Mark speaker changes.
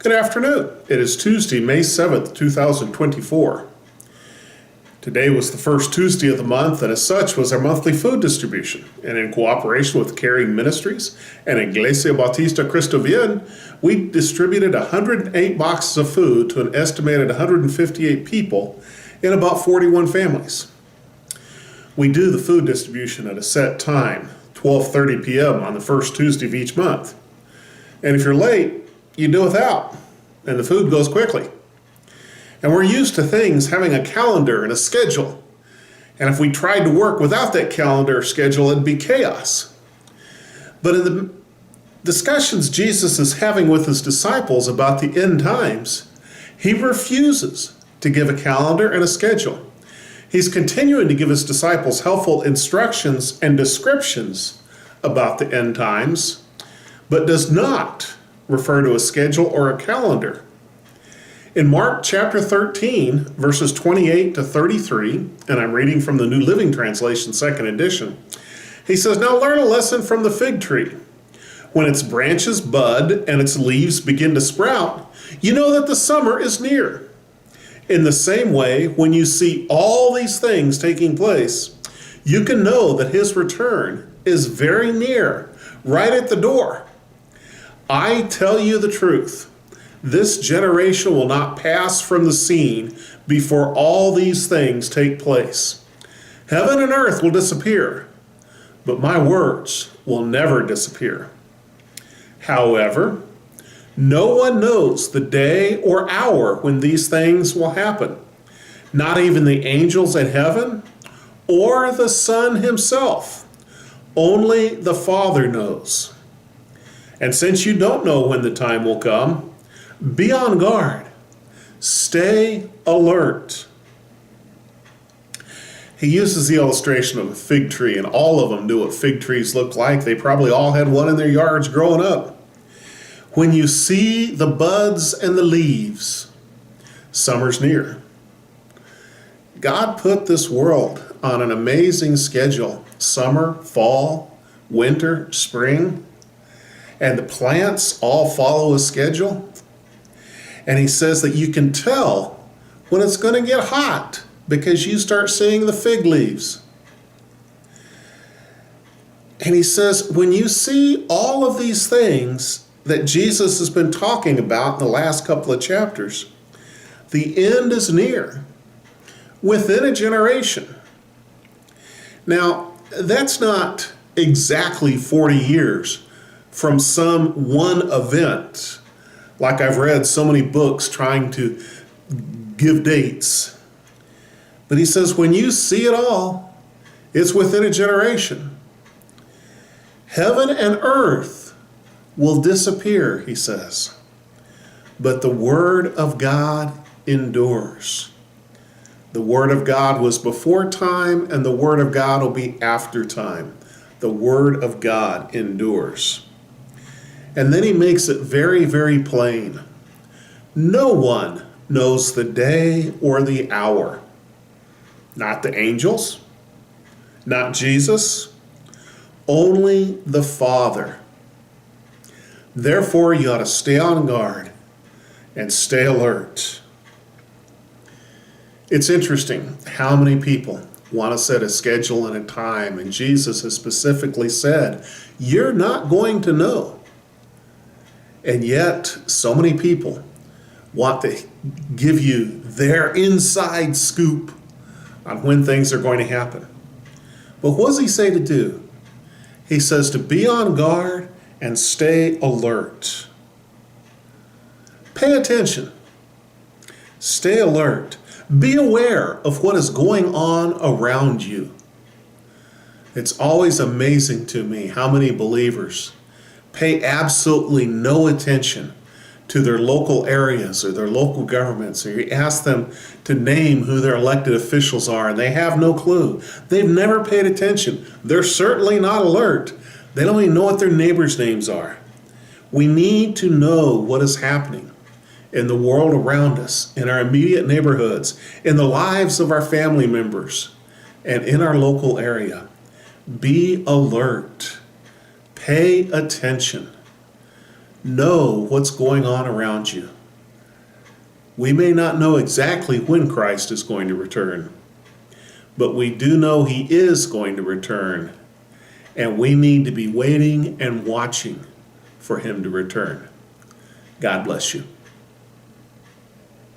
Speaker 1: Good afternoon. It is Tuesday, May 7th, 2024. Today was the first Tuesday of the month, and as such was our monthly food distribution. And in cooperation with Caring Ministries and Iglesia Bautista Cristo Bien, we distributed 108 boxes of food to an estimated 158 people in about 41 families. We do the food distribution at a set time, 12:30 p.m. on the first Tuesday of each month. And if you're late, you do without, and the food goes quickly. And we're used to things having a calendar and a schedule. And if we tried to work without that calendar or schedule, it'd be chaos. But in the discussions Jesus is having with his disciples about the end times, he refuses to give a calendar and a schedule. He's continuing to give his disciples helpful instructions and descriptions about the end times, but does not refer to a schedule or a calendar. In Mark chapter 13, verses 28 to 33, and I'm reading from the New Living Translation, second edition, he says, "Now learn a lesson from the fig tree. When its branches bud and its leaves begin to sprout, you know that the summer is near. In the same way, when you see all these things taking place, you can know that his return is very near, right at the door. I tell you the truth, this generation will not pass from the scene before all these things take place. Heaven and earth will disappear, but my words will never disappear. However, no one knows the day or hour when these things will happen, not even the angels in heaven or the Son himself. Only the Father knows. And since you don't know when the time will come, be on guard. Stay alert." He uses the illustration of a fig tree, and all of them knew what fig trees look like. They probably all had one in their yards growing up. When you see the buds and the leaves, summer's near. God put this world on an amazing schedule. Summer, fall, winter, spring. And the plants all follow a schedule. And he says that you can tell when it's going to get hot because you start seeing the fig leaves. And he says, when you see all of these things that Jesus has been talking about in the last couple of chapters, the end is near, within a generation. Now, that's not exactly 40 years from some one event, like I've read so many books trying to give dates. But he says, when you see it all, it's within a generation. Heaven and earth will disappear, he says, but the Word of God endures. The Word of God was before time, and the Word of God will be after time. The Word of God endures. And then he makes it very, very plain. No one knows the day or the hour. Not the angels, not Jesus, only the Father. Therefore, you ought to stay on guard and stay alert. It's interesting how many people want to set a schedule and a time, and Jesus has specifically said, you're not going to know. And yet, so many people want to give you their inside scoop on when things are going to happen. But what does he say to do? He says to be on guard and stay alert. Pay attention. Stay alert. Be aware of what is going on around you. It's always amazing to me how many believers pay absolutely no attention to their local areas or their local governments, or you ask them to name who their elected officials are, and they have no clue. They've never paid attention. They're certainly not alert. They don't even know what their neighbors' names are. We need to know what is happening in the world around us, in our immediate neighborhoods, in the lives of our family members, and in our local area. Be alert. Pay attention. Know what's going on around you. We may not know exactly when Christ is going to return, but we do know he is going to return, and we need to be waiting and watching for him to return. God bless you.